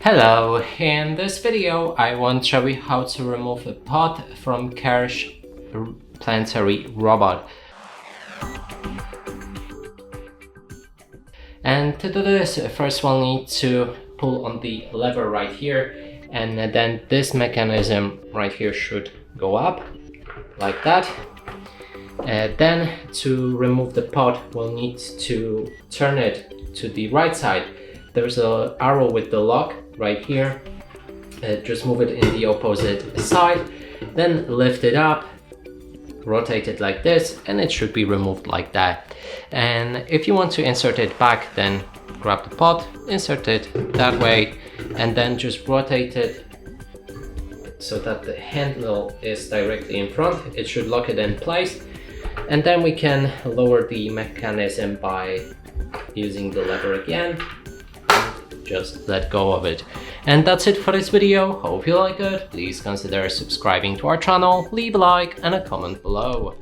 Hello, in this video I want to show you how to remove a pod from Kerch Planetary Robot. And to do this, first we'll need to pull on the lever right here, and then this mechanism right here should go up like that. Then to remove the pod we'll need to turn it to the right side. There's an arrow with the lock right here. Just move it in the opposite side, then lift it up, rotate it like this, and it should be removed like that. And if you want to insert it back, then grab the pod, insert it that way, and then just rotate it so that the handle is directly in front. It should lock it in place, and then we can lower the mechanism by using the lever again. Just let go of it. And that's it for this video. Hope you like it. Please consider subscribing to our channel, leave a like and a comment below.